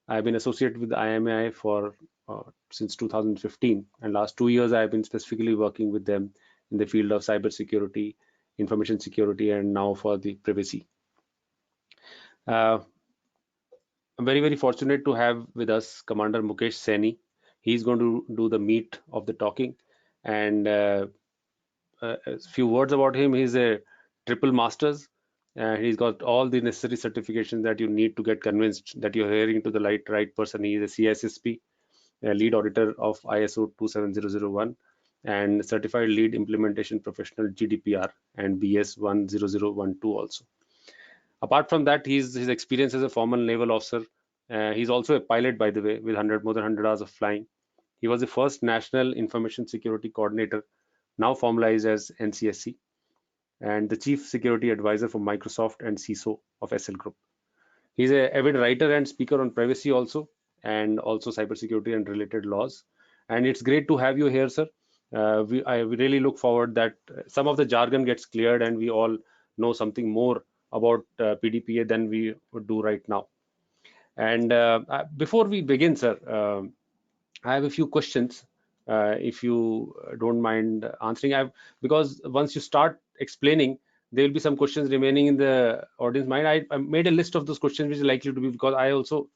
I've been associated with IMAI for since 2015, and last 2 years I've been specifically working with them in the field of cybersecurity, information security, and now for the privacy. Uh, I'm very fortunate to have with us Commander Mukesh Saini. He's going to do the meat of the talking, and a few words about him. He's a triple masters, and he's got all the necessary certifications that you need to get convinced that you're hearing to the right person. He is a CISSP, a lead auditor of ISO 27001, and certified lead implementation professional GDPR and BS 10012 also. Apart from that, his experience as a former naval officer. He's also a pilot, by the way, with more than 100 hours of flying. He was the first National Information Security Coordinator, now formalized as NCSC, and the Chief Security Advisor for Microsoft and CISO of SL Group. He's an avid writer and speaker on privacy also, and also cybersecurity and related laws. And it's great to have you here, sir. I really look forward that some of the jargon gets cleared and we all know something more about PDPA than we would do right now. And before we begin, sir, I have a few questions, if you don't mind answering. Because once you start explaining, there will be some questions remaining in the audience mind. I made a list of those questions which are likely to be, because I also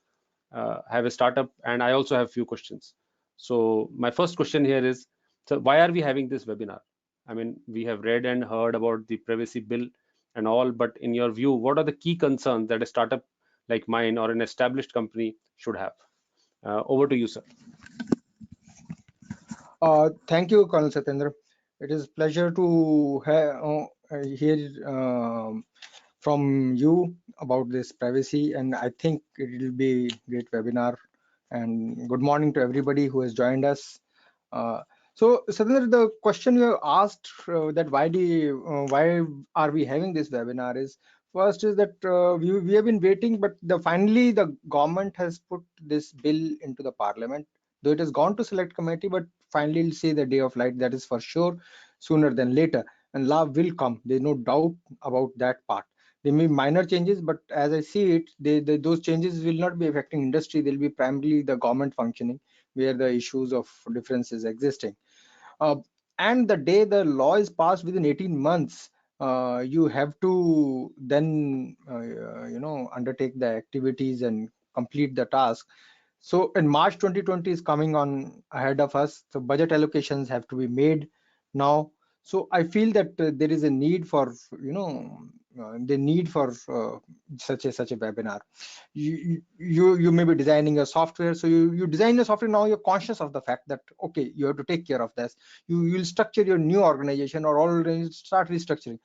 have a startup and I also have few questions. So my first question here is, so why are we having this webinar? I mean, we have read and heard about the privacy bill and all, but in your view, what are the key concerns that a startup like mine or an established company should have? Over to you, sir. Thank you, Colonel Satyendra. It is pleasure to hear from you about this privacy, and I think it will be a great webinar. And good morning to everybody who has joined us. So, Satyendra, the question you asked that why are we having this webinar is, first is that we have been waiting, but finally the government has put this bill into the parliament, though it has gone to select committee, but finally we'll see the day of light. That is for sure, sooner than later, and law will come. There's no doubt about that part. There may be minor changes, but as I see it, those changes will not be affecting industry. They'll be primarily the government functioning, where the issues of differences existing. Uh, and the day the law is passed within 18 months, you have to then undertake the activities and complete the task. So in March 2020 is coming on ahead of us. So budget allocations have to be made now. So I feel that there is a need for the need for such a webinar. You may be designing a software, so you design a software. Now you're conscious of the fact that okay, you have to take care of this. You'll structure your new organization, or already start restructuring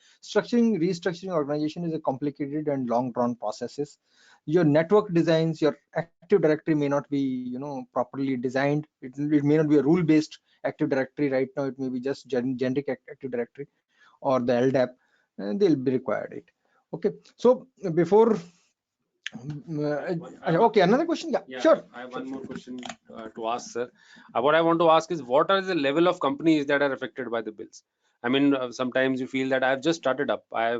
organization is a complicated and long drawn processes. Your network designs, your Active Directory may not be properly designed. It may not be a rule based Active Directory right now. It may be just generic Active Directory or the LDAP, and they'll be required it. Okay, so before okay, another question. Yeah, sure. I have one more question to ask, sir. What I want to ask is, what are the level of companies that are affected by the bills? I mean, sometimes you feel that I've just started up. I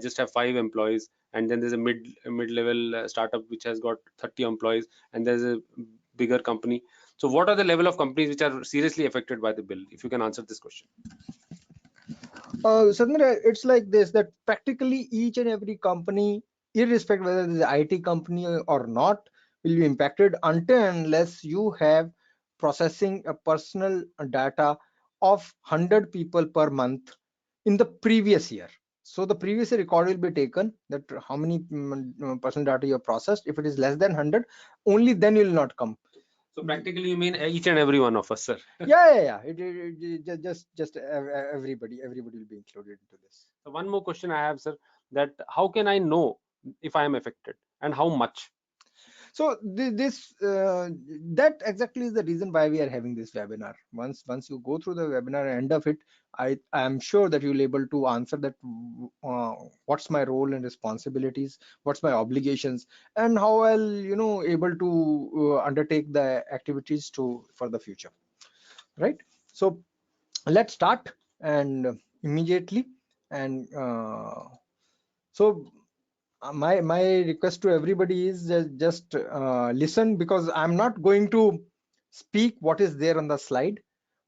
just have 5 employees, and then there's a mid-level startup which has got 30 employees, and there's a bigger company. So what are the level of companies which are seriously affected by the bill? If you can answer this question. Suddenly it's like this, that practically each and every company, irrespective whether it is an IT company or not, will be impacted until unless you have processing a personal data of 100 people per month in the previous year. So the previous year record will be taken, that how many personal data you have processed. If it is less than 100, only then you will not come. So practically you mean each and every one of us, sir? Yeah. Just everybody will be included into this. So one more question I have, sir, that how can I know if I am affected and how much? So that exactly is the reason why we are having this webinar. Once you go through the webinar and end of it, I am sure that you'll able to answer that what's my role and responsibilities, what's my obligations, and how I'll able to undertake the activities for the future, right? So let's start and immediately. And so my request to everybody is just listen, because I'm not going to speak what is there on the slide.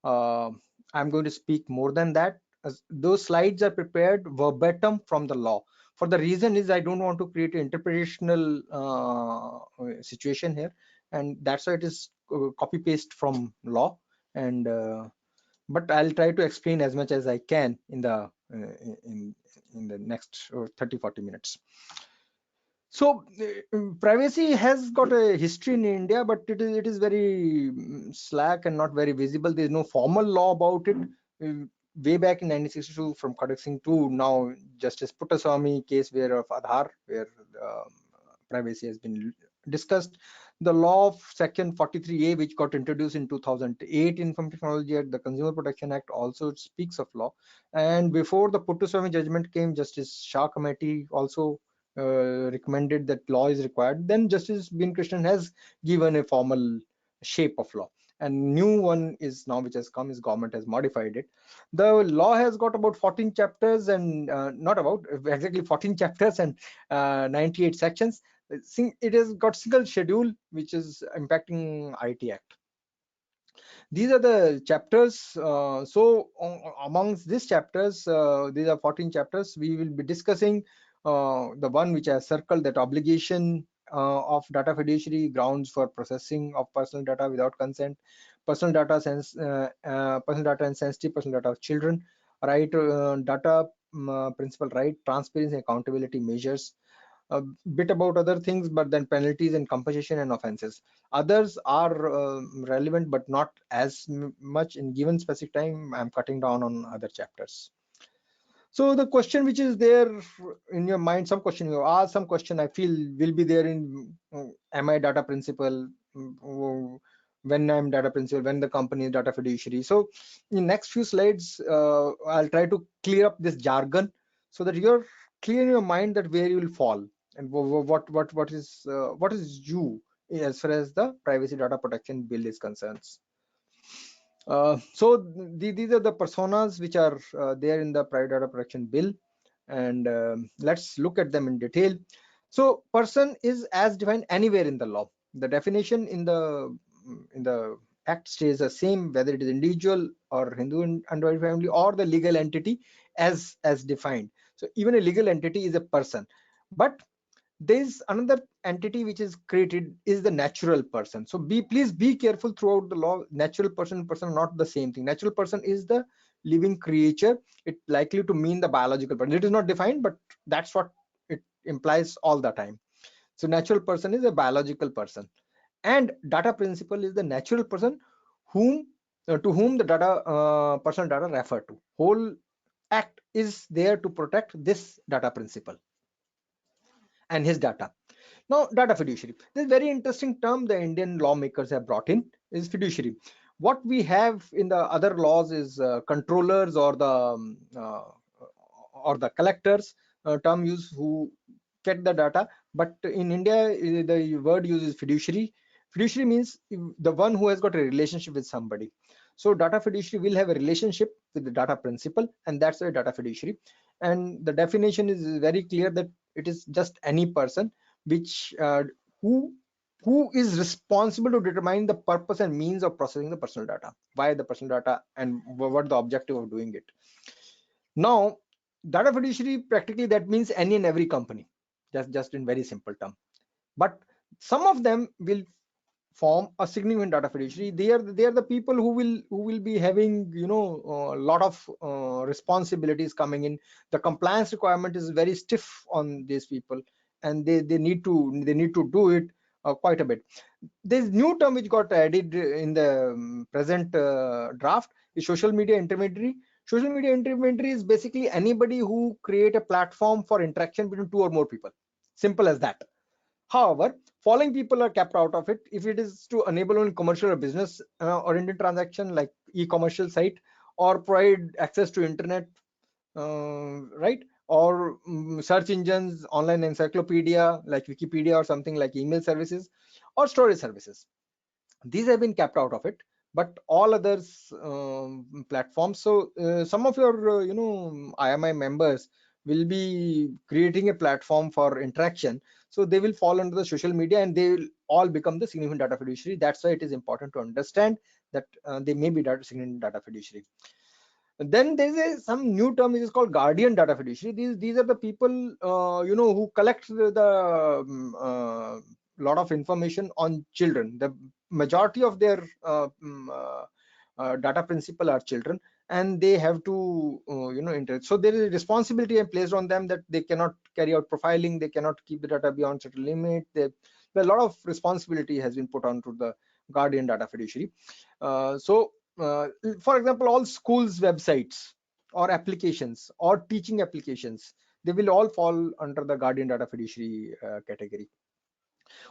I'm going to speak more than that, as those slides are prepared verbatim from the law. For the reason is I don't want to create an interpretational situation here, and that's why it is copy paste from law. And but I'll try to explain as much as I can in the in the next 30-40 minutes. So privacy has got a history in India, but it is very slack and not very visible. There is no formal law about it. Way back in 1962, from Khadak Singh to now, Justice Puttaswamy case where of Aadhaar, where privacy has been discussed. The law of Section 43A, which got introduced in 2008 Information Technology Act, the Consumer Protection Act, also speaks of law. And before the Puttaswamy judgment came, Justice Shah Committee also recommended that law is required. Then Justice Bin Krishnan has given a formal shape of law, and new one is now which has come is government has modified it. The law has got about 14 chapters and not about exactly 14 chapters and 98 sections. It has got single schedule which is impacting IT Act. These are the chapters. So amongst these chapters, these are 14 chapters. We will be discussing the one which I circled, that obligation of data fiduciary, grounds for processing of personal data without consent, personal data personal data and sensitive personal data of children, right, data principal right, transparency, accountability measures, a bit about other things, but then penalties and compensation and offenses. Others are relevant but not as much. In given specific time, I'm cutting down on other chapters. So the question which is there in your mind, some question you ask, some question I feel will be there in am I data principal, when I'm data principal, when the company is data fiduciary. So in next few slides, I'll try to clear up this jargon so that you're clear in your mind that where you will fall and what is you as far as the privacy data protection bill is concerned. So these are the personas which are there in the private data protection bill, and let's look at them in detail. So person is as defined anywhere in the law. The definition in the act stays the same, whether it is individual or Hindu undivided family or the legal entity as defined. So even a legal entity is a person, but there's another entity which is created is the natural person. So please be careful throughout the law. Natural person and person are not the same thing. Natural person is the living creature. It likely to mean the biological person. It is not defined, but that's what it implies all the time. So natural person is a biological person, and data principal is the natural person whom to whom the data personal data refer to. Whole act is there to protect this data principal and his data. Now, data fiduciary. This very interesting term the Indian lawmakers have brought in is fiduciary. What we have in the other laws is controllers or the collectors, term used who get the data. But in India, the word used is fiduciary. Fiduciary means the one who has got a relationship with somebody. So data fiduciary will have a relationship with the data principal, and that's a data fiduciary. And the definition is very clear that it is just any person which who is responsible to determine the purpose and means of processing the personal data, why the personal data, and what the objective of doing it. Now, data fiduciary, practically that means any and every company, just in very simple term. But some of them will form a significant data fiduciary. They are the people who will be having a lot of responsibilities coming in. The compliance requirement is very stiff on these people, and they need to do it quite a bit. This new term which got added in the present draft is social media intermediary. Social media intermediary is basically anybody who create a platform for interaction between two or more people. Simple as that. However, following people are kept out of it if it is to enable only commercial or business oriented transaction like e-commercial site, or provide access to internet, right, or search engines, online encyclopedia like Wikipedia, or something like email services or storage services. These have been kept out of it, but all others platforms. So some of your IMI members will be creating a platform for interaction. So they will fall under the social media and they will all become the significant data fiduciary. That's why it is important to understand that they may be significant data fiduciary. Then there's some new term which is called guardian data fiduciary. These are the people who collect lot of information on children. The majority of their data principal are children, and they have to interact. So there is a responsibility placed on them that they cannot carry out profiling, they cannot keep the data beyond certain limit. A lot of responsibility has been put onto the guardian data fiduciary. For example, all schools websites or applications or teaching applications, they will all fall under the guardian data fiduciary category.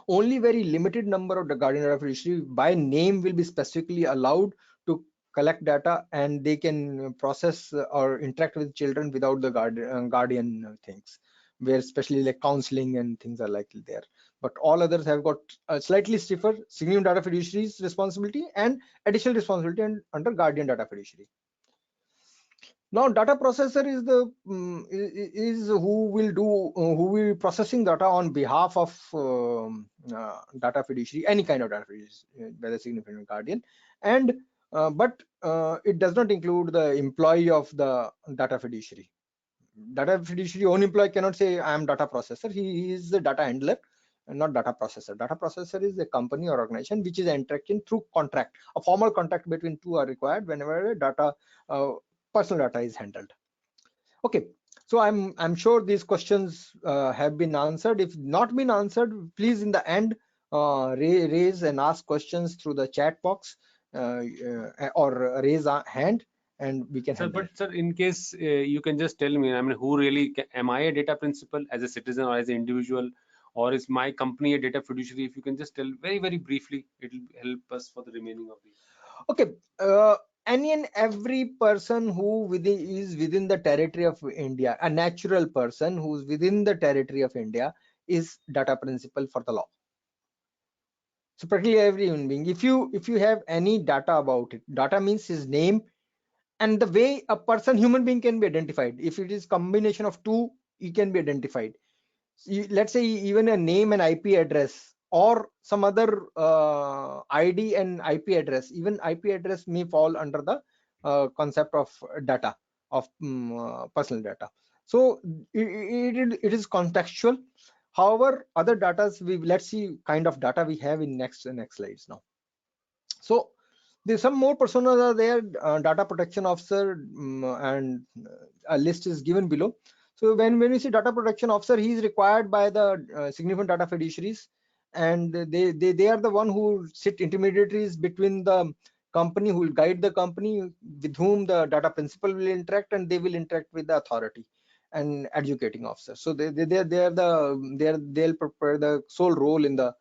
Only very limited number of the guardian data fiduciary by name will be specifically allowed to collect data, and they can process or interact with children without the guardian things, where especially like counseling and things are likely there. But all others have got a slightly stiffer significant data fiduciary's responsibility and additional responsibility and under guardian data fiduciary. Now data processor is the is who will be processing data on behalf of data fiduciary, any kind of data fiduciary, whether significant guardian, and but it does not include the employee of the data fiduciary. Data fiduciary own employee cannot say I am data processor. He is the data handler and not data processor. Data processor is a company or organization which is interacting through contract. A formal contract between two are required whenever data personal data is handled. Okay, so I'm sure these questions have been answered. If not been answered, please in the end raise and ask questions through the chat box or raise a hand, and we can Sir, handle but it. sir, in case you can just tell me, I mean, who really am I a data principal as a citizen or as an individual, or is my company a data fiduciary? If you can just tell very, very briefly, it will help us for the remaining of the. Okay, any and every person who is within the territory of India, a natural person who's within the territory of India, is data principal for the law. So practically every human being, if you have any data about it, data means his name and the way a human being can be identified. If it is combination of two, he can be identified. Let's say even a name and IP address or some other ID and IP address. Even IP address may fall under the concept of data of personal data. So it is contextual. However, other data, let's see kind of data we have in next slides now. So there's some more personas are there. Data protection officer, and a list is given below. So when we see data protection officer, he is required by the significant data fiduciaries, and they are the one who sit intermediaries between the company, who will guide the company with whom the data principal will interact, and they will interact with the authority and educating officer. So they'll prepare the sole role in the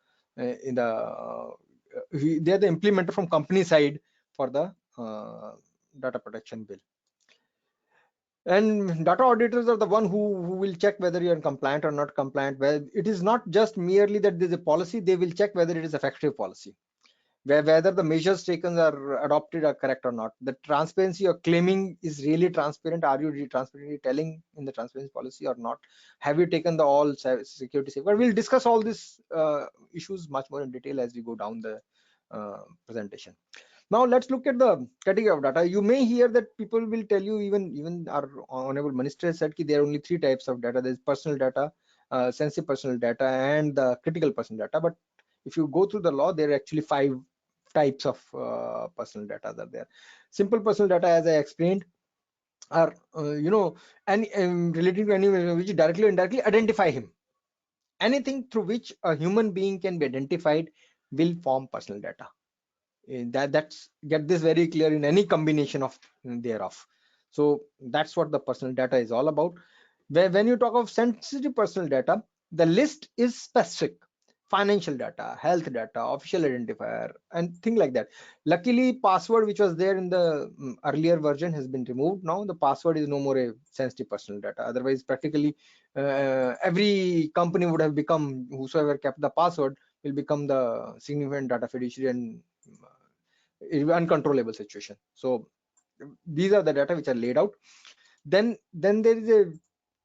they are the implementer from company side for the data protection bill. And data auditors are the one who will check whether you are compliant or not compliant. Well, it is not just merely that there's a policy, they will check whether it is effective policy, whether the measures taken are adopted are correct or not. The transparency you're claiming is really transparent. Are you transparently telling in the transparency policy or not? Have you taken the all security safeguard? We'll discuss all these issues much more in detail as we go down the presentation. Now let's look at the category of data. You may hear that people will tell you, even our honorable minister said that there are only three types of data. There's personal data, sensitive personal data, and the critical personal data. But if you go through the law, there are actually five types of personal data that are there. Simple personal data, as I explained, are any relating to any which directly or indirectly identify him. Anything through which a human being can be identified will form personal data. That's get this very clear in any combination of thereof. So that's what the personal data is all about. When you talk of sensitive personal data, the list is specific: financial data, health data, official identifier, and things like that. Luckily, password, which was there in the earlier version, has been removed. Now the password is no more a sensitive personal data. Otherwise, practically every company would have become, whosoever kept the password will become the significant data fiduciary, and it will be uncontrollable situation. So these are the data which are laid out. Then there is a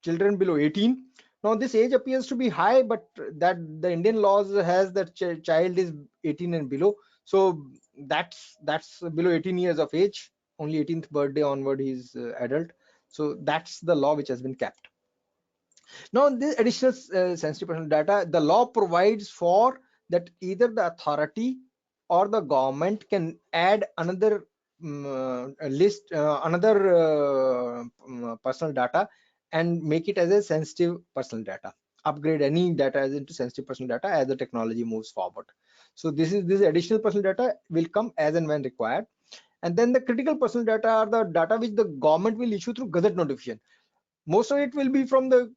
children below 18. Now this age appears to be high, but that the Indian laws has that child is 18 and below, so that's below 18 years of age. Only 18th birthday onward he's adult. So that's the law which has been kept. Now this additional sensitive personal data, the law provides for that either the authority or the government can add another list, another personal data, and make it as a sensitive personal data, upgrade any data as into sensitive personal data as the technology moves forward. So this additional personal data will come as and when required. And then the critical personal data are the data which the government will issue through gazette notification. Most of it will be from the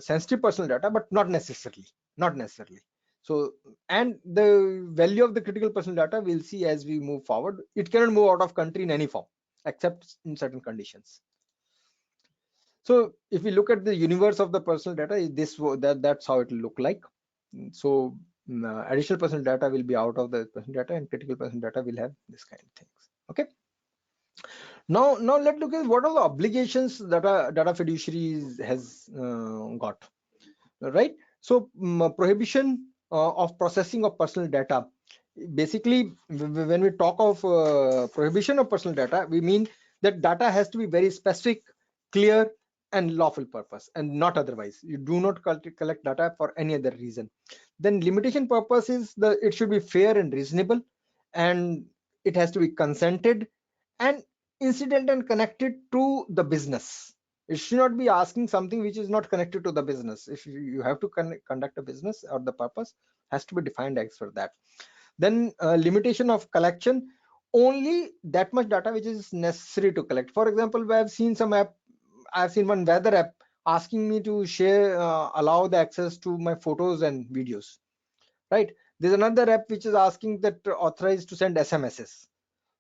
sensitive personal data, but not necessarily. So, and the value of the critical personal data we'll see as we move forward. It cannot move out of country in any form except in certain conditions. So if we look at the universe of the personal data, that's how it will look like. So additional personal data will be out of the personal data, and critical personal data will have this kind of things. Okay. Now let's look at what are the obligations that data fiduciaries has got, right? So prohibition of processing of personal data. Basically, when we talk of prohibition of personal data, we mean that data has to be very specific, clear, and lawful purpose, and not otherwise. You do not collect data for any other reason. Then limitation purpose is it should be fair and reasonable, and it has to be consented and incident and connected to the business. It should not be asking something which is not connected to the business. If you have to conduct a business, or the purpose has to be defined as for that. Then limitation of collection, only that much data which is necessary to collect. For example, I've seen one weather app asking me to share, allow the access to my photos and videos, right? There's another app which is asking that authorized to send SMSs.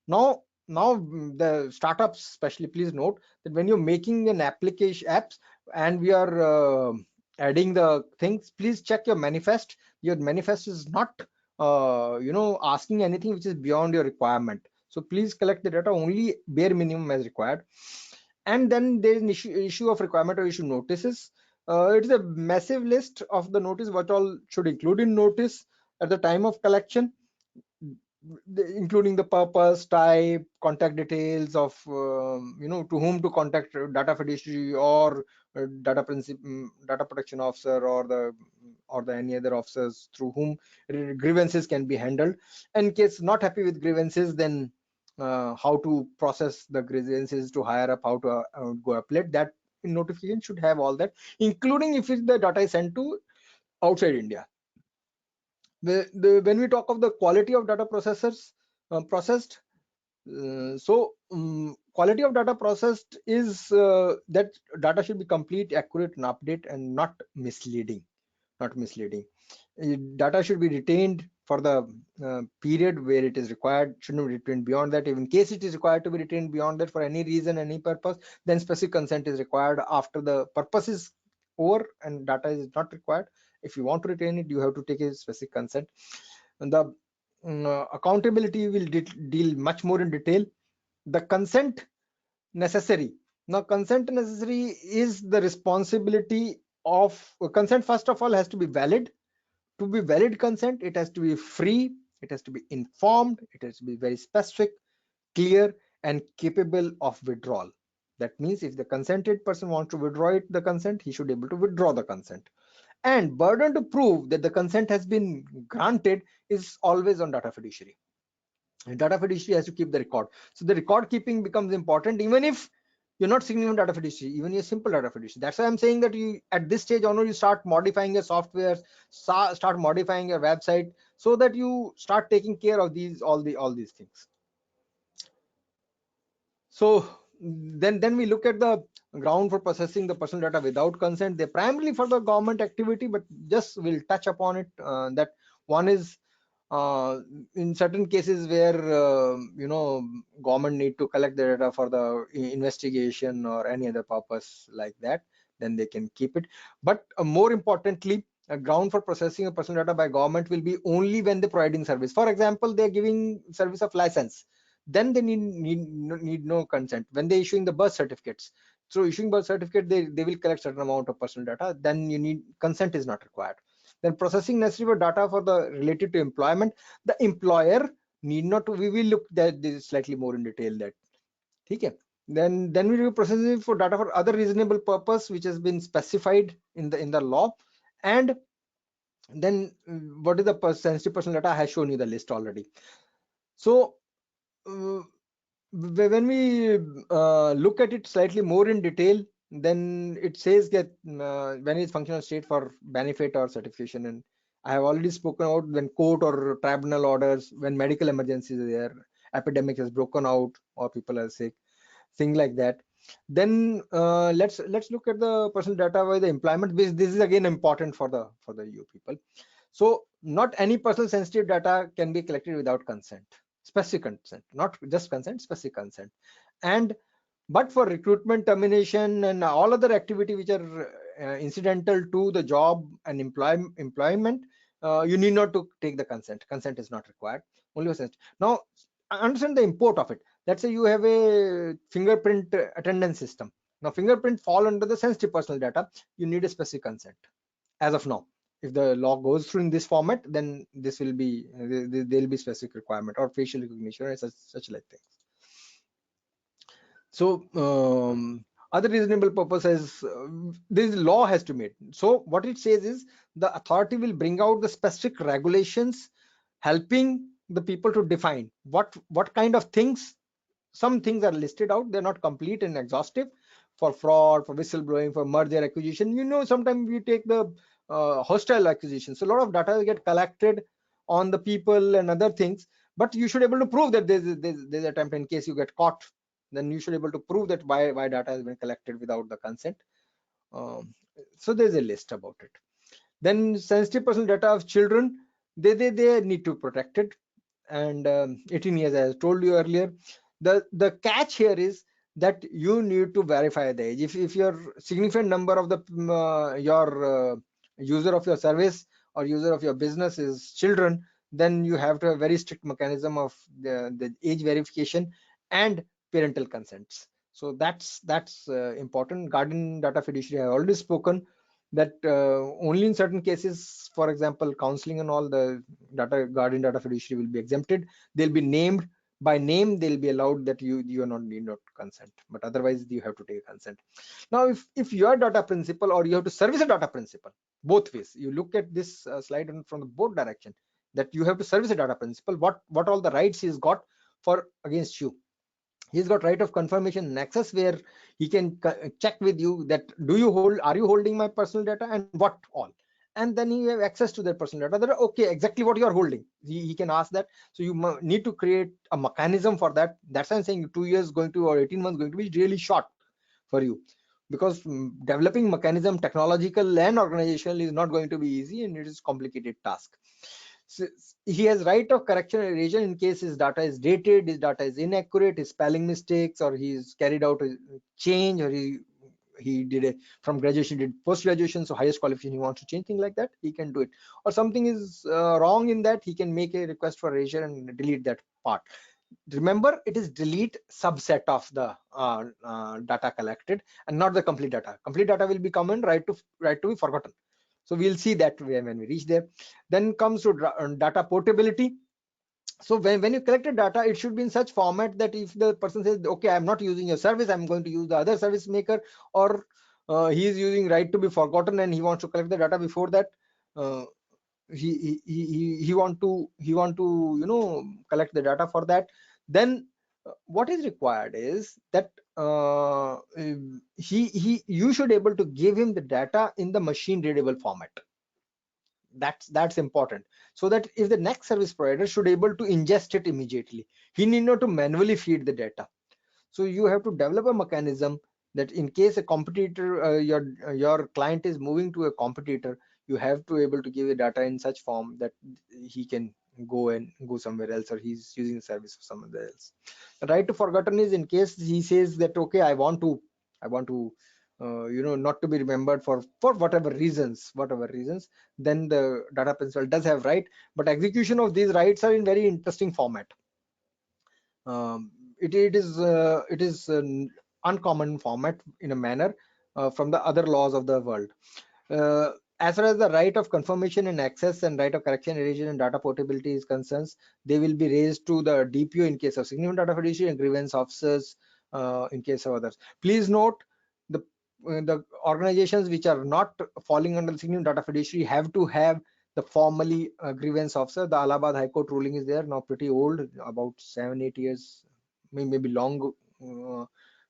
Now the startups especially, please note that when you're making an application apps and we are adding the things, please check your manifest. Your manifest is not asking anything which is beyond your requirement. So please collect the data only bare minimum as required. And then there is an issue of requirement or issue notices. It is a massive list of the notice what all should include in notice at the time of collection, including the purpose, type, contact details of to whom to contact data fiduciary or data protection officer, or the any other officers through whom grievances can be handled. In case not happy with grievances, then how to process the grievances to higher up, how to go appellate. That notification should have all that, including if the data is sent to outside India. When we talk of the quality of data processed, quality of data processed is that data should be complete, accurate, and update, and not misleading. Data should be retained for the period where it is required, shouldn't be retained beyond that. Even in case it is required to be retained beyond that for any reason, any purpose, then specific consent is required. After the purpose is over and data is not required, if you want to retain it, you have to take a specific consent. And the accountability will deal much more in detail. The consent necessary. Now consent necessary is the responsibility of consent. First of all, has to be valid. To be valid consent, it has to be free, it has to be informed, it has to be very specific, clear, and capable of withdrawal. That means if the consented person wants to withdraw the consent, he should be able to withdraw the consent. And burden to prove that the consent has been granted is always on data fiduciary. And data fiduciary has to keep the record. So the record keeping becomes important, even if you're not significant data fiduciary, even your simple data fiduciary. That's why I'm saying that you, at this stage onward, you start modifying your software, start modifying your website, so that you start taking care of all these things. So then we look at the ground for processing the personal data without consent. They're primarily for the government activity, but just we'll touch upon it. That one is in certain cases where government need to collect the data for the investigation or any other purpose like that, then they can keep it. But more importantly, a ground for processing of personal data by government will be only when they're providing service. For example, they're giving service of license, then they need no consent. When they're issuing the birth certificates, through issuing birth certificate, they will collect certain amount of personal data. Then you need consent is not required. Then processing necessary for data for the related to employment, the employer need not to, we will look that this slightly more in detail that. Okay. Then we will processing for data for other reasonable purpose which has been specified in the law. And then what is the sensitive personal data? I have shown you the list already. So when we look at it slightly more in detail, then it says that when is functional state for benefit or certification. And I have already spoken about when court or tribunal orders, when medical emergencies are there, epidemic has broken out or people are sick, thing like that. Then let's look at the personal data by the employment base. This is again important for the you people. So not any personal sensitive data can be collected without consent, specific consent, not just consent, specific consent. And but for recruitment, termination, and all other activity which are incidental to the job and employment, you need not to take the consent. Consent is not required. Only consent. Now understand the import of it. Let's say you have a fingerprint attendance system. Now fingerprint fall under the sensitive personal data. You need a specific consent as of now. If the law goes through in this format, then this will be there will be specific requirement or facial recognition or such like things. So other reasonable purposes, this law has to meet. So what it says is the authority will bring out the specific regulations helping the people to define what kind of things. Some things are listed out, they're not complete and exhaustive. For fraud, for whistleblowing, for merger acquisition, sometimes we take the hostile acquisition, so a lot of data get collected on the people and other things, but you should be able to prove that there's attempt. In case you get caught, then you should be able to prove that why data has been collected without the consent. So there's a list about it. Then sensitive personal data of children, they need to protect it. And 18 years, as I told you earlier, the catch here is that you need to verify the age. If your significant number of the your user of your service or user of your business is children, then you have to have very strict mechanism of the age verification and parental consents. So that's important. Guardian data fiduciary, I have already spoken that only in certain cases, for example counseling and all, the guardian data fiduciary will be exempted. They'll be named by name, they'll be allowed that you need not consent, but otherwise you have to take consent. Now if you are data principal or you have to service a data principal, both ways, you look at this slide from the both direction, that you have to service a data principal, what all the rights he's got for against you. He's got right of confirmation and access, where he can check with you that are you holding my personal data and what all. And then you have access to their personal data, that okay, exactly what you are holding, he can ask that. So you need to create a mechanism for that. That's why I'm saying 2 years going to or 18 months going to be really short for you, because developing mechanism, technological and organizational, is not going to be easy, and it is complicated task. So he has right of correction and erasure in case his data is dated, his data is inaccurate, his spelling mistakes, or he's carried out a change, or he did it from graduation, did post graduation, so highest qualification he wants to change, thing like that, he can do it. Or something is wrong in that, he can make a request for erasure and delete that part. Remember, it is delete subset of the data collected and not the complete data. Complete data will be common, right to be forgotten. So we'll see that when we reach there. Then comes to data portability. So when you collected data, it should be in such format that if the person says, okay, I'm not using your service, I'm going to use the other service maker, or he is using right to be forgotten and he wants to collect the data before that, he want to collect the data for that. Then what is required is that you should able to give him the data in the machine readable format. That's important, so that if the next service provider should able to ingest it immediately, he need not to manually feed the data. So you have to develop a mechanism that in case a competitor, your client is moving to a competitor, you have to able to give the data in such form that he can go somewhere else, or he's using the service of someone else. The right to forgotten is in case he says that okay, I want to not to be remembered for whatever reasons, then the data principal does have right, but execution of these rights are in very interesting format. It is uncommon format in a manner from the other laws of the world. As far as the right of confirmation and access and right of correction, erasure, and data portability is concerned, they will be raised to the DPO in case of significant data fiduciary and grievance officers in case of others. Please note the organizations which are not falling under the significant data fiduciary have to have the formally grievance officer. The Allahabad High Court ruling is there now, pretty old, about 7-8 years, maybe long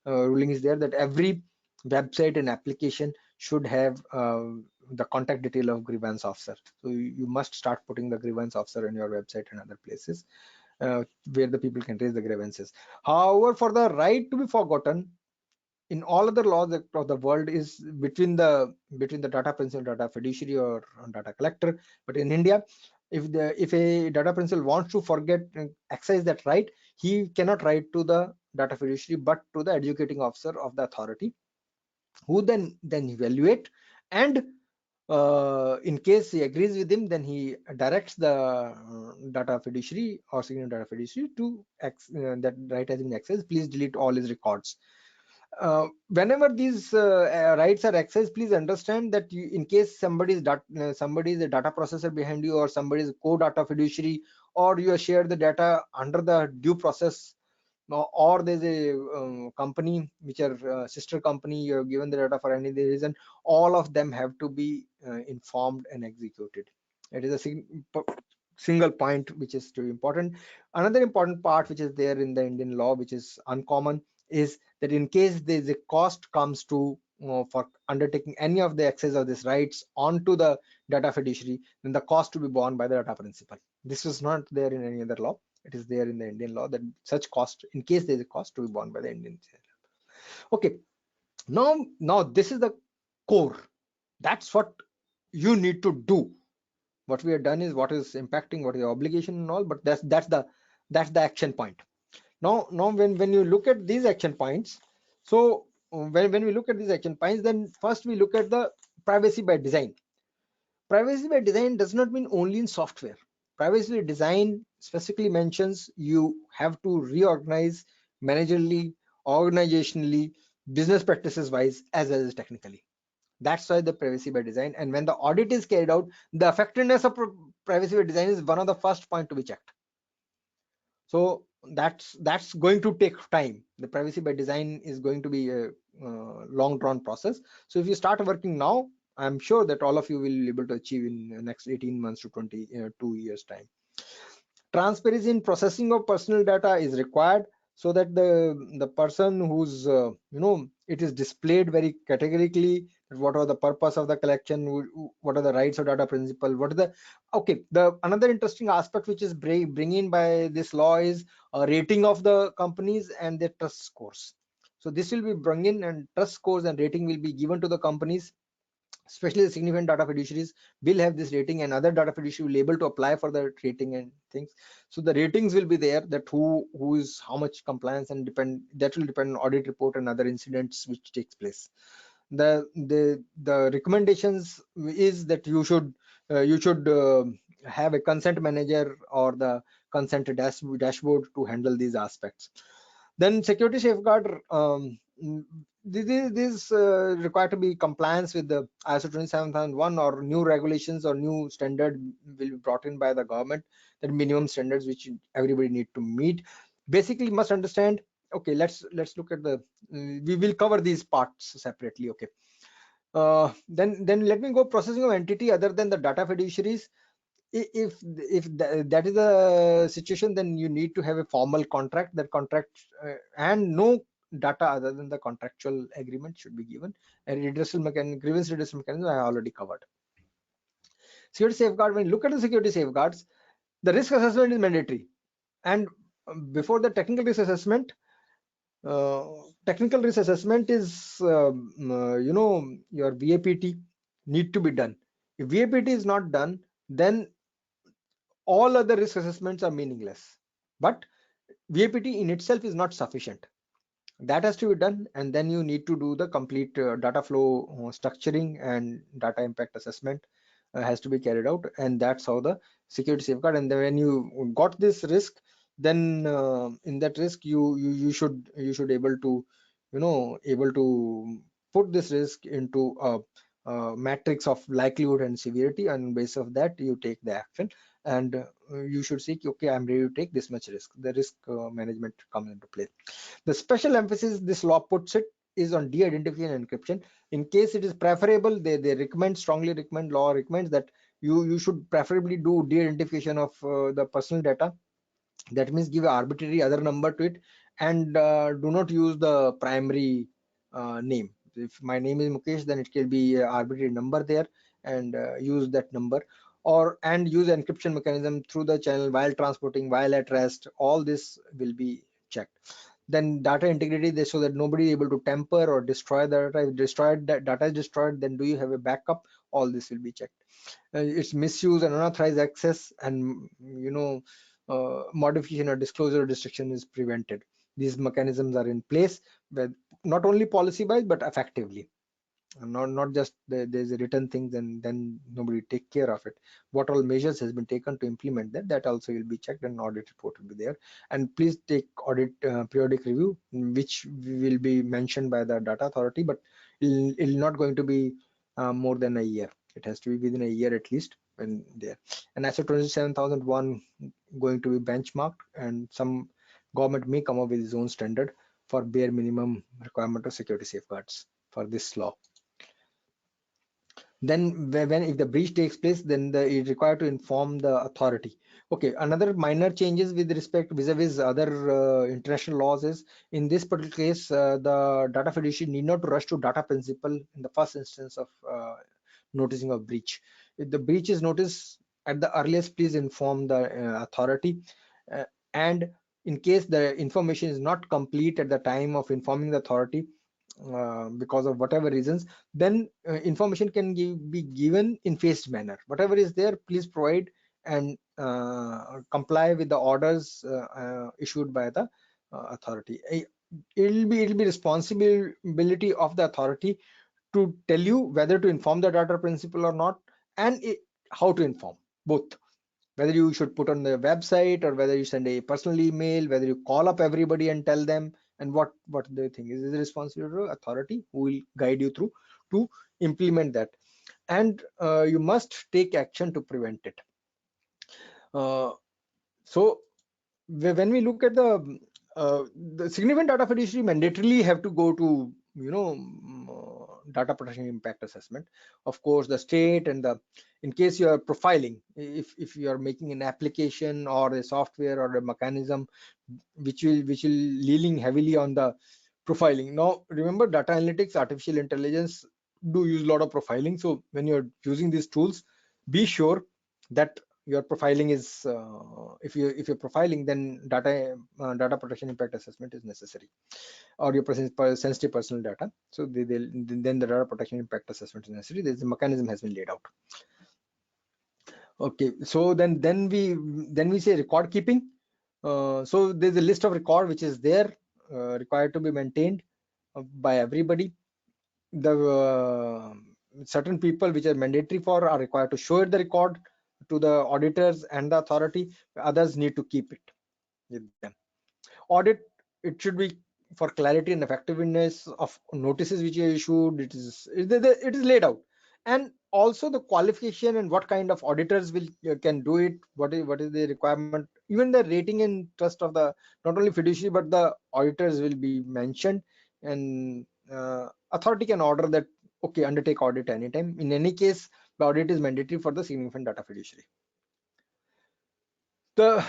ruling is there, that every website and application should have the contact detail of grievance officer. So you must start putting the grievance officer in your website and other places where the people can raise the grievances. However, for the right to be forgotten, in all other laws of the world is between the data principal, data fiduciary, or data collector. But in India, if a data principal wants to forget exercise that right, he cannot write to the data fiduciary but to the educating officer of the authority, who then evaluate, and in case he agrees with him, then he directs the data fiduciary or significant data fiduciary to that right has been accessed, please delete all his records. Whenever these rights are accessed, please understand that in case somebody is a data processor behind you, or somebody is a co-data fiduciary, or you share the data under the due process, or there's a company which are sister company, you have given the data for any reason, all of them have to be informed and executed. It is a single point which is too important. Another important part which is there in the Indian law, which is uncommon, is that in case there is a cost comes to for undertaking any of the access of these rights onto the data fiduciary, then the cost to be borne by the data principal. This is not there in any other law. It is there in the Indian law that such cost, in case there is a cost, to be borne by the Indian. Okay, now this is the core. That's what you need to do. What we have done is what is impacting, what is the obligation and all, but that's the action point. Now when you look at these action points, so when we look at these action points, then first we look at the privacy by design. Privacy by design does not mean only in software. Privacy by design specifically mentions you have to reorganize managerially, organizationally, business practices wise, as well as technically. That's why the privacy by design. And when the audit is carried out, the effectiveness of privacy by design is one of the first point to be checked. So that's going to take time. The privacy by design is going to be a long drawn process. So if you start working now, I'm sure that all of you will be able to achieve in the next 18 months to 22 years time. Transparency in processing of personal data is required, so that the person who's it is displayed very categorically what are the purpose of the collection, what are the rights of data principal, what are the another interesting aspect which is bring in by this law is a rating of the companies and their trust scores. So this will be bring in, and trust scores and rating will be given to the companies, especially the significant data fiduciaries will have this rating, and other data fiduciary will be able to apply for the rating and things. So the ratings will be there, that who is how much compliance, and that will depend on audit report and other incidents which takes place. The recommendations is that you should have a consent manager or the consent dashboard to handle these aspects. Then security safeguard, this required to be compliance with the ISO 27001 or new regulations or new standard will be brought in by the government, that minimum standards which everybody need to meet. Basically must understand. Okay, let's look at the we will cover these parts separately. Okay, then let me go processing of entity other than the data fiduciaries. If that is the situation, then you need to have a formal contract. That contract and no data other than the contractual agreement should be given. A redressal mechanism, grievance redressal mechanism, I already covered. Security safeguard, when you look at the security safeguards, the risk assessment is mandatory, and before the technical risk assessment, technical risk assessment is your VAPT need to be done. If VAPT is not done, then all other risk assessments are meaningless. But VAPT in itself is not sufficient. That has to be done, and then you need to do the complete data flow structuring and data impact assessment has to be carried out, and that's how the security safeguard. And then when you got this risk, then in that risk you should able to able to put this risk into a matrix of likelihood and severity, and on basis of that you take the action, and you should say, okay, I'm ready to take this much risk. The risk management comes into play. The special emphasis this law puts it is on de-identification and encryption. In case it is preferable, they recommend, strongly recommend, law recommends that you should preferably do de-identification of the personal data. That means give an arbitrary other number to it, and do not use the primary name. If my name is Mukesh, then it can be an arbitrary number there, and use that number, and use encryption mechanism through the channel while transporting, while at rest. All this will be checked. Then data integrity, they so that nobody is able to tamper or destroy the data. If destroyed, that data is destroyed, then do you have a backup? All this will be checked. Its misuse and unauthorized access, and modification or disclosure restriction is prevented. These mechanisms are in place, with not only policy wise but effectively. Not just there's a written things and then nobody take care of it. What all measures has been taken to implement that also will be checked, and audit report will be there. And please take audit periodic review, which will be mentioned by the data authority, but it'll not going to be more than a year. It has to be within a year at least when there. And ISO 27001 going to be benchmarked, and some government may come up with its own standard for bare minimum requirement of security safeguards for this law. Then when if the breach takes place, then it required to inform the authority. Okay, another minor changes with respect vis-a-vis other international laws is, in this particular case, the data fiduciary need not rush to data principal in the first instance of noticing of breach. If the breach is noticed at the earliest, please inform the authority, and in case the information is not complete at the time of informing the authority, because of whatever reasons, then information can be given in phased manner. Whatever is there, please provide and comply with the orders issued by the authority. It'll be responsibility of the authority to tell you whether to inform the data principal or not, and how to inform both. Whether you should put on the website, or whether you send a personal email, whether you call up everybody and tell them, and what they think is the responsibility of authority, who will guide you through to implement that. And you must take action to prevent it. So when we look at the significant data fiduciary mandatorily have to go to data protection impact assessment. Of course, the state and in case you are profiling, if you are making an application or a software or a mechanism which will leaning heavily on the profiling. Now remember, data analytics, artificial intelligence do use a lot of profiling. So when you're using these tools, be sure that your profiling is if you're profiling, then data protection impact assessment is necessary, or your sensitive personal data. So then the data protection impact assessment is necessary. There's a mechanism has been laid out. Okay, so then we say record keeping. So there's a list of record which is there, required to be maintained by everybody. The certain people which are mandatory for are required to show the record to the auditors and the authority. Others need to keep it with them. Audit, it should be for clarity and effectiveness of notices which are issued. It is laid out, and also the qualification and what kind of auditors can do it. What is the requirement? Even the rating and trust of the not only fiduciary but the auditors will be mentioned, and authority can order that, okay, undertake audit anytime. In any case, the audit is mandatory for the significant data fiduciary. The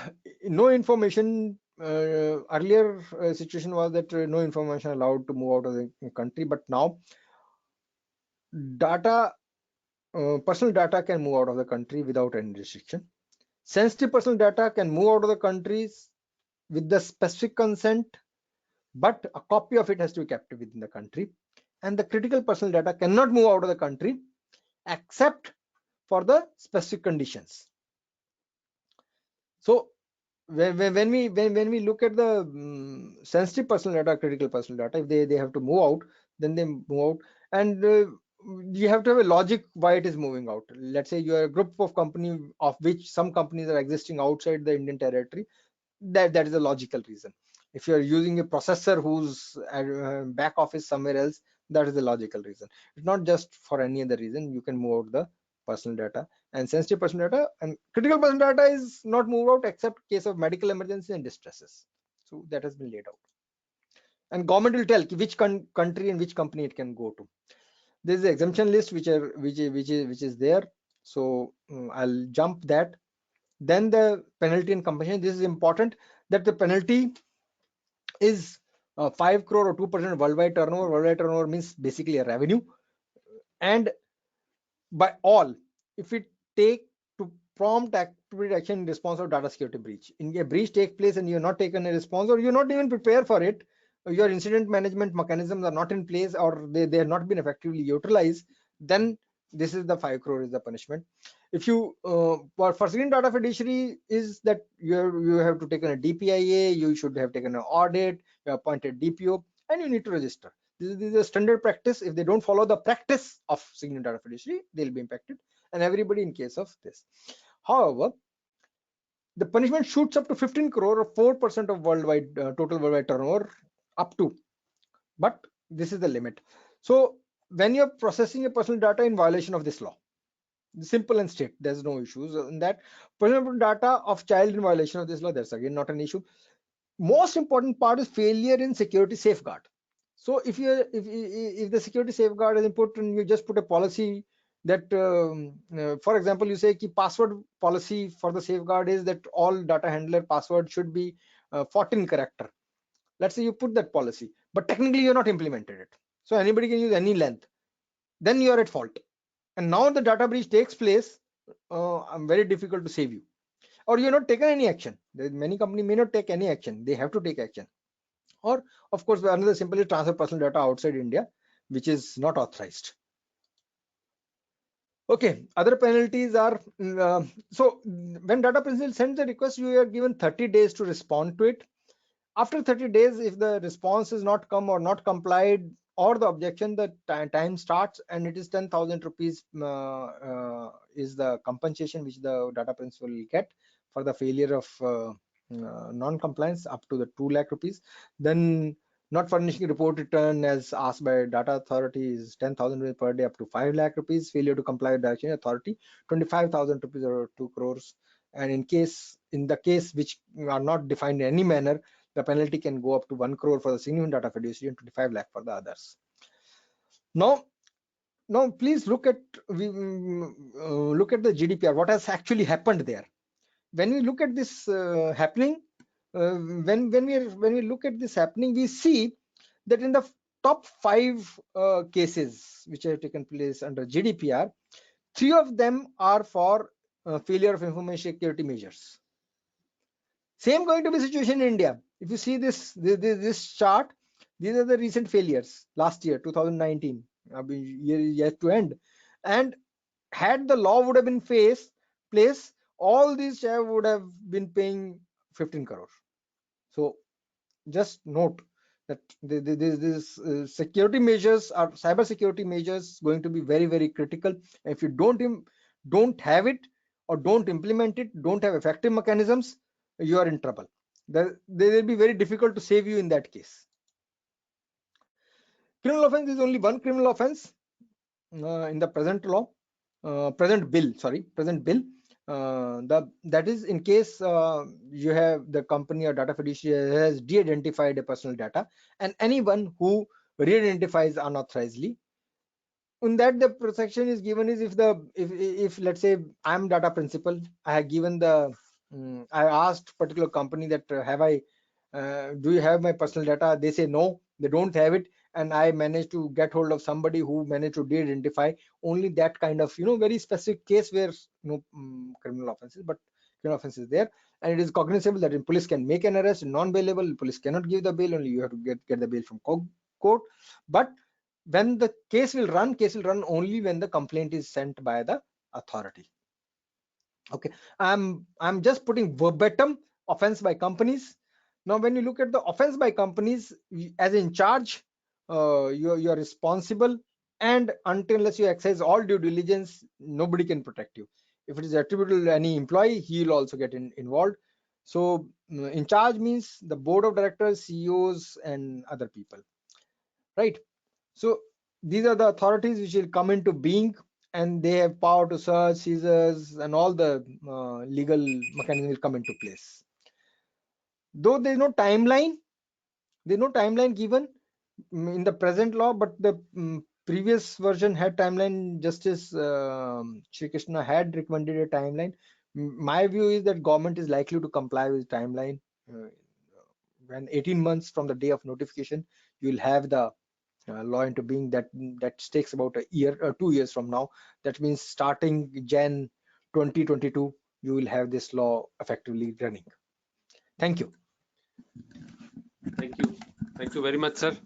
no information, earlier situation was that no information allowed to move out of the country, but now personal data can move out of the country without any restriction. Sensitive personal data can move out of the countries with the specific consent, but a copy of it has to be kept within the country. And the critical personal data cannot move out of the country except for the specific conditions. So when we look at the sensitive personal data, critical personal data, if they have to move out, then they move out, and you have to have a logic why it is moving out. Let's say you are a group of company of which some companies are existing outside the Indian territory. That is a logical reason. If you're using a processor whose back office somewhere else, that is the logical reason. It's not just for any other reason. You can move out the personal data, and sensitive personal data and critical personal data is not moved out except case of medical emergency and distresses. So that has been laid out, and government will tell which country and which company it can go to. There is the exemption list which is there. So I'll jump that. Then the penalty and compensation. This is important, that the penalty is 5 crore or 2% worldwide turnover. Worldwide turnover means basically a revenue, and by all, if it take to prompt activity action in response of data security breach. In a breach take place and you're not taken a response, or you're not even prepared for it, your incident management mechanisms are not in place, or they have not been effectively utilized, then this is the 5 crore is the punishment. If you for second data fiduciary is that you have to take a DPIA, you should have taken an audit, you appointed DPO, and you need to register. This is a standard practice. If they don't follow the practice of significant data fiduciary, they'll be impacted, and everybody in case of this. However, the punishment shoots up to 15 crore or 4% of worldwide total worldwide turnover up to, but this is the limit. So when you're processing your personal data in violation of this law, simple and straight, there's no issues in that. Personal data of child in violation of this law, that's again not an issue. Most important part is failure in security safeguard. So if the security safeguard is important, and you just put a policy that for example, you say ki password policy for the safeguard is that all data handler password should be 14 character. Let's say you put that policy, but technically you're not implemented it, so anybody can use any length, then you are at fault, and now the data breach takes place. Very difficult to save you, or you're not taken any action. Many companies may not take any action, they have to take action. Or of course another simple is transfer personal data outside India, which is not authorized. Okay, other penalties are so when data principal sends a request, you are given 30 days to respond to it. After 30 days, if the response is not come or not complied, or the objection, the time starts, and it is 10,000 rupees is the compensation which the data principal will get for the failure of non-compliance, up to the 2 lakh rupees. Then not furnishing report return as asked by data authority is 10,000 rupees per day up to 5 lakh rupees. Failure to comply with direction authority, 25,000 rupees or 2 crores. And in the case which are not defined in any manner, the penalty can go up to 1 crore for the significant data fiduciary and 25 lakh for the others. Now please look at the GDPR, what has actually happened there. When we look at this happening, when we look at this happening, we see that in the top 5 cases which have taken place under GDPR, 3 of them are for failure of information security measures. Same going to be situation in India. If you see this chart, these are the recent failures last year, 2019, year yet to end. And had the law would have been place, all these would have been paying 15 crore. So just note that these security measures are cyber security measures going to be very, very critical. If you don't have it, or don't implement it, don't have effective mechanisms, you are in trouble. They will be very difficult to save you in that case. Criminal offense is only one criminal offense in the present law, present bill. That is in case you have the company or data fiduciary has de-identified a personal data, and anyone who re-identifies unauthorizedly, in that the protection is given is if let's say I'm data principal, I have given the I asked particular company that do you have my personal data? They say no, they don't have it, and I managed to get hold of somebody who managed to de-identify. Only that kind of very specific case where no criminal offenses, but criminal offenses there, and it is cognizable that in police can make an arrest, non-bailable, police cannot give the bail, only you have to get the bail from court. But when the case will run only when the complaint is sent by the authority. Okay, I'm just putting verbatim offense by companies. Now when you look at the offense by companies, as in charge, you're responsible, and unless you exercise all due diligence, nobody can protect you. If it is attributable to any employee, he will also get involved. So in charge means the board of directors, CEOs, and other people, right? So these are the authorities which will come into being, and they have power to search, seizures, and all the legal mechanism will come into place. Though there is no timeline, given in the present law, but the previous version had timeline. Justice Shri Krishna had recommended a timeline. My view is that government is likely to comply with timeline. Uh, when 18 months from the day of notification, you will have the law into being. That takes about a year or 2 years from now. That means starting Jan 2022, you will have this law effectively running. Thank you. Thank you very much, sir.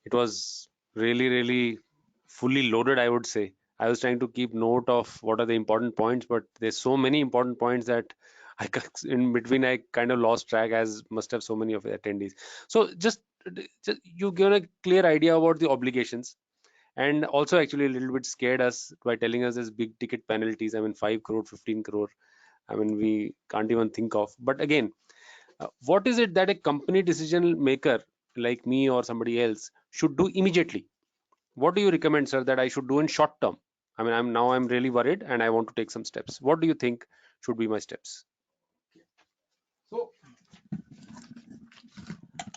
It was really fully loaded, I would say. I was trying to keep note of what are the important points, but there's so many important points that in between I kind of lost track, as must have so many of the attendees. So just you given a clear idea about the obligations, and also actually a little bit scared us by telling us there's big ticket penalties. I mean, 5 crore, 15 crore. I mean, we can't even think of. But again, what is it that a company decision maker like me or somebody else should do immediately? What do you recommend, sir, that I should do in short term? I mean, I'm really worried and I want to take some steps. What do you think should be my steps? So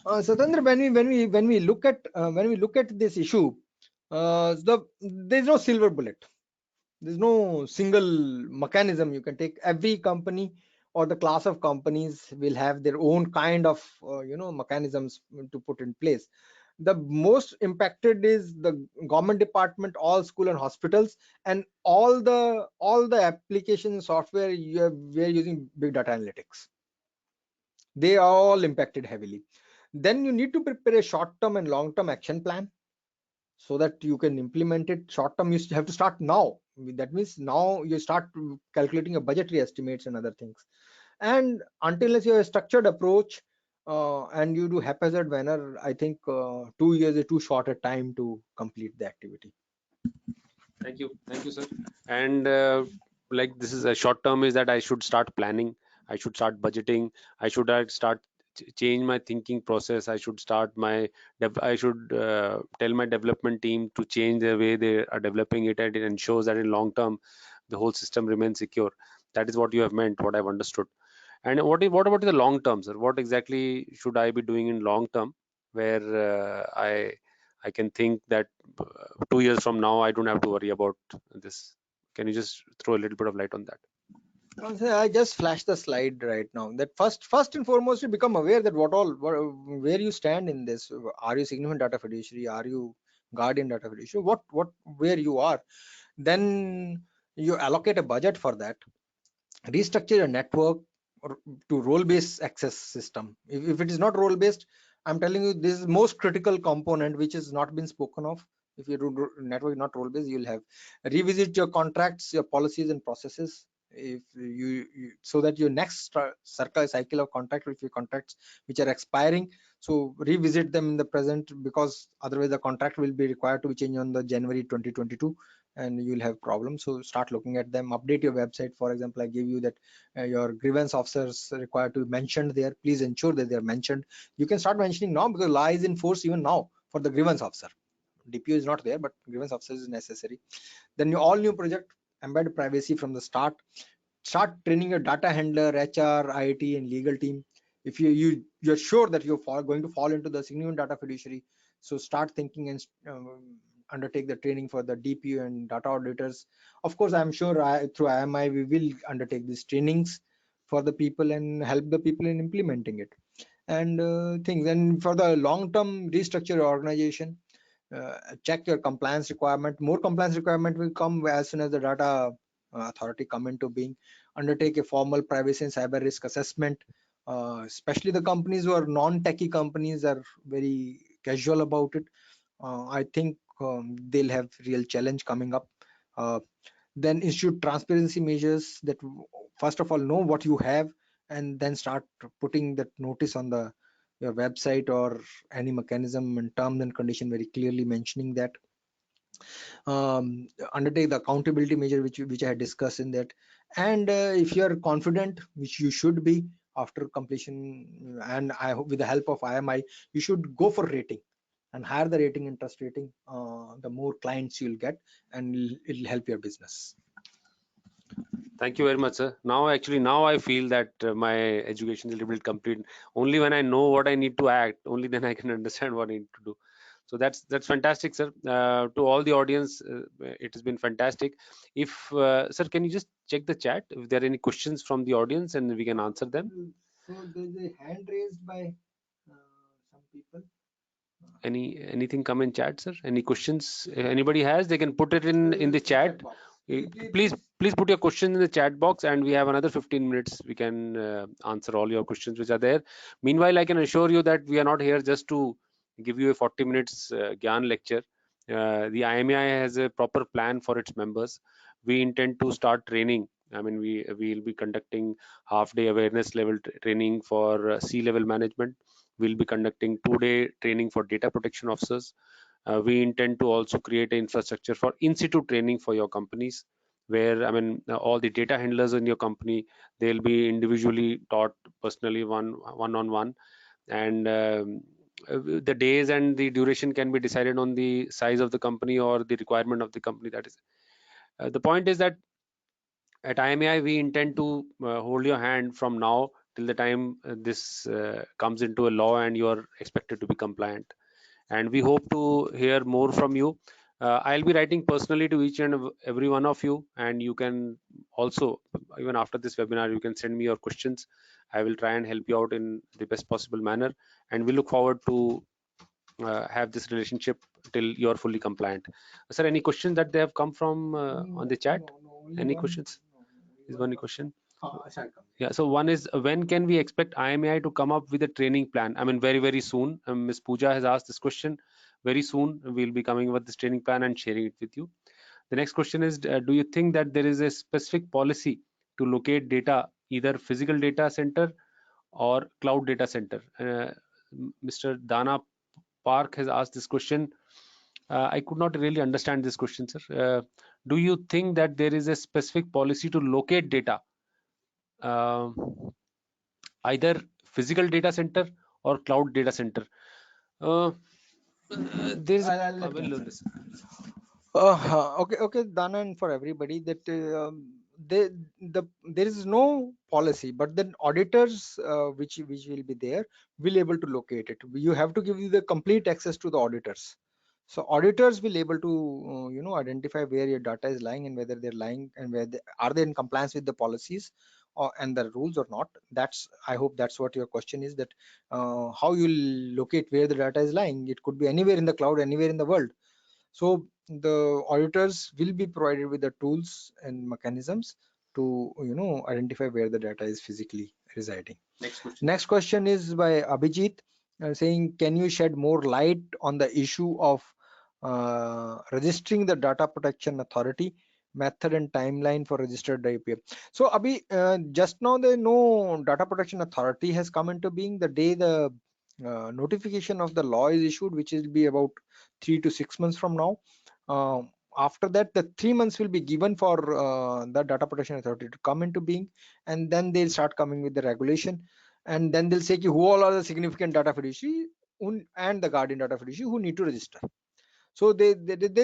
Satendra, when we look at this issue, there's no silver bullet. There's no single mechanism you can take. Every company or the class of companies will have their own kind of mechanisms to put in place. The most impacted is the government department, all school and hospitals, and all the application software we're using big data analytics. They are all impacted heavily. Then you need to prepare a short-term and long-term action plan so that you can implement it. Short term, you have to start now. That means now you start calculating your budgetary estimates and other things. And until you have a structured approach and you do haphazard manner, I think 2 years is too short a time to complete the activity. Thank you, sir. And like this is a short term, is that I should start planning, I should start budgeting, I should start change my thinking process. I should start my I should tell my development team to change the way they are developing it, and it ensures that in long term the whole system remains secure. That is what you have meant, what I've understood. And what about the long term, sir? What exactly should I be doing in long term, where I can think that 2 years from now I don't have to worry about this? Can you just throw a little bit of light on that? I just flashed the slide right now. That first and foremost, you become aware that where you stand in this. Are you significant data fiduciary? Are you guardian data fiduciary? Where you are? Then you allocate a budget for that. Restructure your network to role-based access system. If it is not role-based, I'm telling you, this is most critical component which has not been spoken of. If your network is not role-based, you'll have revisit your contracts, your policies and processes. If so that your next cycle of contract with your contracts which are expiring, so revisit them in the present, because otherwise the contract will be required to be changed on the January 2022 and you'll have problems. So start looking at them. Update your website. For example, I gave you that your grievance officers required to be mentioned there. Please ensure that they're mentioned. You can start mentioning now, because law is in force even now for the grievance officer. DPO is not there, but grievance officer is necessary. Then your all new project, embed privacy from the start. Start training your data handler, HR, IT, and legal team. If you're sure that you're going to fall into the significant data fiduciary, so start thinking and undertake the training for the DPO and data auditors. Of course, I'm sure through IMI we will undertake these trainings for the people and help the people in implementing it and things. And for the long-term restructure your organization, check your compliance requirement. More compliance requirement will come as soon as the data authority come into being. Undertake a formal privacy and cyber risk assessment. Especially the companies who are non-techie companies are very casual about it. I think they'll have real challenge coming up. Then institute transparency measures that first of all know what you have, and then start putting that notice on your website or any mechanism and terms and condition very clearly mentioning that. Undertake the accountability measure which I had discussed in that, And if you are confident, which you should be after completion, and I hope with the help of IMI, you should go for rating and higher the rating and trust rating, the more clients you'll get, and it'll help your business. Thank you very much, sir. Now I feel that my education is a little bit complete. Only when I know what I need to act, only then I can understand what I need to do. So that's fantastic, sir. To all the audience, it has been fantastic. If sir, can you just check the chat if there are any questions from the audience and we can answer them? So there's a hand raised by some people. Anything come in chat, sir? Any questions? If anybody has, they can put it in the chat. Please put your question in the chat box, and we have another 15 minutes. We can answer all your questions which are there. Meanwhile, I can assure you that we are not here just to give you a 40 minutes Gyan lecture. The IMEI has a proper plan for its members. We intend to start training. I mean, we will be conducting half-day awareness level training for C-level management. We'll be conducting 2-day training for data protection officers. We intend to also create an infrastructure for in-situ training for your companies, where I mean all the data handlers in your company, they'll be individually taught personally one-on-one, and the days and the duration can be decided on the size of the company or the requirement of the company. That is, the point is that at IMEI we intend to hold your hand from now till the time this comes into a law and you are expected to be compliant, and we hope to hear more from you. I'll be writing personally to each and every one of you, and you can also, even after this webinar, you can send me your questions. I will try and help you out in the best possible manner, and we look forward to have this relationship till you're fully compliant. Sir, any questions that they have come from on the chat? Any questions? Is one question? Yeah, so one is, when can we expect IMEI to come up with a training plan? I mean, very soon. Ms. Pooja has asked this question. Very soon we'll be coming with this training plan and sharing it with you. The next question is, do you think that there is a specific policy to locate data, either physical data center or cloud data center? Mr. Dana Park has asked this question. I could not really understand this question, sir. Do you think that there is a specific policy to locate data, uh, either physical data center or cloud data center? There's Okay, Dana, and for everybody that they, there is no policy, but then auditors, which will be there, will able to locate it. You have to give you the complete access to the auditors. So auditors will able to identify where your data is lying and whether they're lying and are they in compliance with the policies or and the rules or not. That's, I hope that's what your question is, that how you'll locate where the data is lying. It could be anywhere in the cloud, anywhere in the world. So the auditors will be provided with the tools and mechanisms to identify where the data is physically residing. Next question is by Abhijit, saying, can you shed more light on the issue of registering the Data Protection Authority, method and timeline for registered IPO? So Abhi, just now the no Data Protection Authority has come into being the day the notification of the law is issued, which will be about 3 to 6 months from now. After that, the 3 months will be given for the Data Protection Authority to come into being, and then they'll start coming with the regulation, and then they'll say who all are the significant data fiduciary and the guardian data fiduciary who need to register. So there's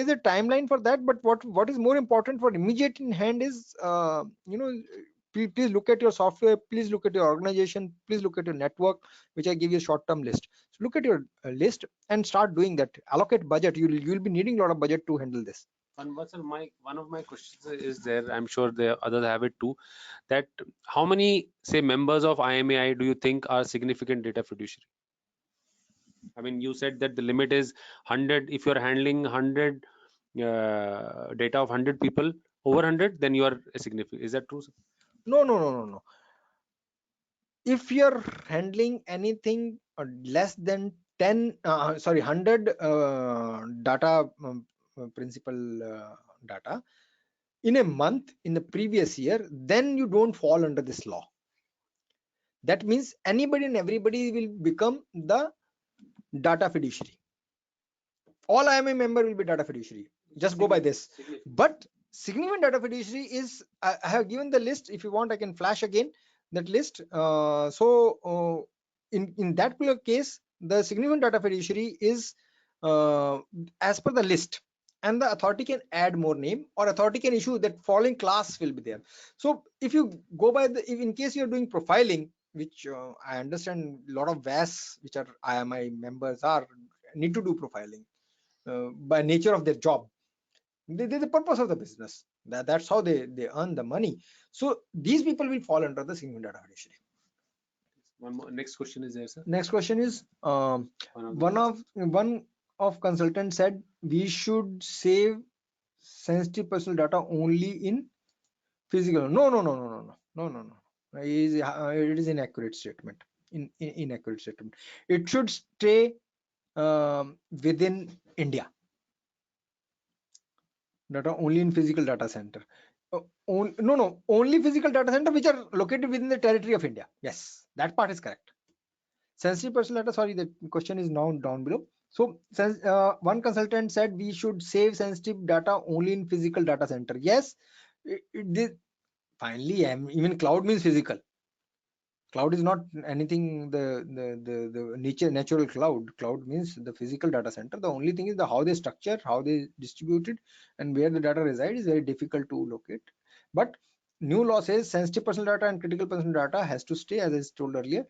a timeline for that, but what is more important for immediate in hand is please look at your software, please look at your organization, please look at your network, which I give you a short-term list. So look at your list and start doing that. Allocate budget. You'll be needing a lot of budget to handle this. And one of my questions is there, I'm sure the others have it too, that how many, say, members of IMEI do you think are significant data fiduciary? I mean, you said that the limit is 100. If you're handling 100 data of 100 people, over 100, then you are a significant. Is that true, sir? No. If you're handling anything less than 100 data principal data in a month in the previous year, then you don't fall under this law. That means anybody and everybody will become the data fiduciary. All IMEI member will be data fiduciary. Just go by this. But significant data fiduciary is, I have given the list. If you want, I can flash again that list. In that particular case, the significant data fiduciary is as per the list, and the authority can add more name, or authority can issue that following class will be there. So if you go by the, if in case you're doing profiling, which I understand a lot of VAS which are IMI members are need to do profiling by nature of their job. They're the purpose of the business. That's how they earn the money. So these people will fall under the significant data fiduciary. One more. Next question is there, sir. Next question is one of consultants said we should save sensitive personal data only in physical. No. It is inaccurate statement. Inaccurate statement. It should stay within India. Data only in physical data center. Only physical data center which are located within the territory of India. Yes, that part is correct. Sensitive personal data, sorry, the question is now down below. So one consultant said we should save sensitive data only in physical data center. Yes, finally, even cloud means physical. Cloud is not anything the natural cloud means the physical data center. The only thing is the how they structure, how they distribute it, and where the data resides is very difficult to locate. But new law says sensitive personal data and critical personal data has to stay, as I told earlier,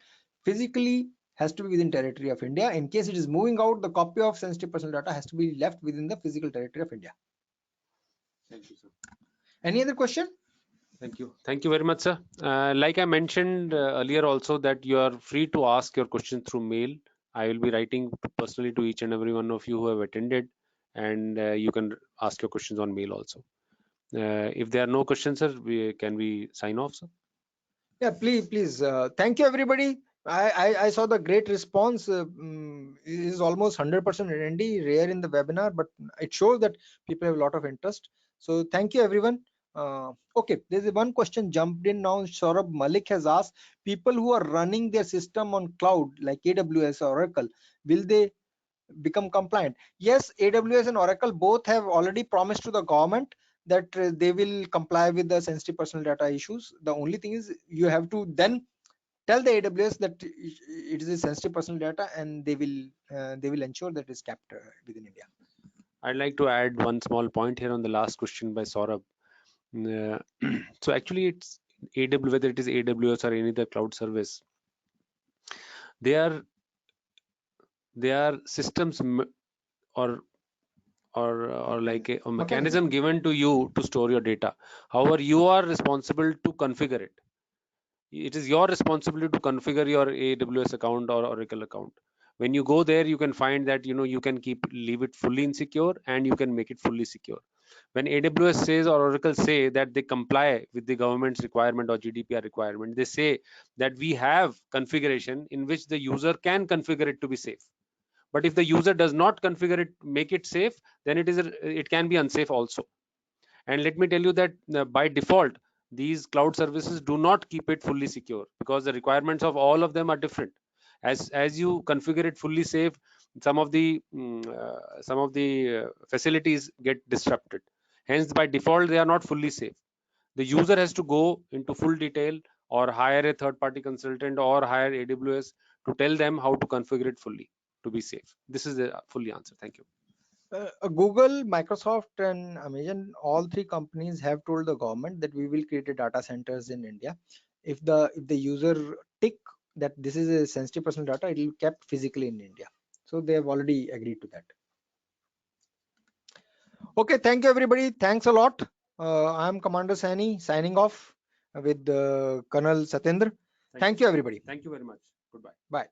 physically has to be within territory of India. In case it is moving out, the copy of sensitive personal data has to be left within the physical territory of India. Thank you, sir. Any other question? Thank you. Thank you very much, sir. Like I mentioned earlier also, that you are free to ask your questions through mail. I will be writing personally to each and every one of you who have attended, and you can ask your questions on mail also. If there are no questions, sir, can we sign off, sir? Yeah, please. Thank you, everybody. I saw the great response. It is almost 100% attendee, rare in the webinar, but it shows that people have a lot of interest. So thank you, everyone. Okay, there's one question jumped in now. Saurabh Malik has asked, people who are running their system on cloud like AWS or Oracle, will they become compliant? Yes, AWS and Oracle both have already promised to the government that they will comply with the sensitive personal data issues. The only thing is you have to then tell the AWS that it is a sensitive personal data, and they will ensure that it's kept within India. I'd like to add one small point here on the last question by Saurabh. So actually, it's AWS, whether it is AWS or any other cloud service, they are systems or like a mechanism given to you to store your data. However, you are responsible to configure it. It is your responsibility to configure your AWS account or Oracle account. When you go there, you can find that you can leave it fully insecure, and you can make it fully secure. When AWS says or Oracle say that they comply with the government's requirement or GDPR requirement, they say that we have configuration in which the user can configure it to be safe. But if the user does not configure it, make it safe, then it can be unsafe also. And let me tell you that by default, these cloud services do not keep it fully secure, because the requirements of all of them are different. As you configure it fully safe, some of the facilities get disrupted. Hence, by default, they are not fully safe. The user has to go into full detail, or hire a third-party consultant, or hire AWS to tell them how to configure it fully to be safe. This is the fully answer. Thank you. Google, Microsoft, and Amazon, all three companies have told the government that we will create a data centers in India. If the user tick that this is a sensitive personal data, it will be kept physically in India. So they have already agreed to that. Okay, thank you, everybody. Thanks a lot. I'm Commander Sani signing off with Colonel Satyendra. Thank you, everybody. Thank you very much. Goodbye. Bye.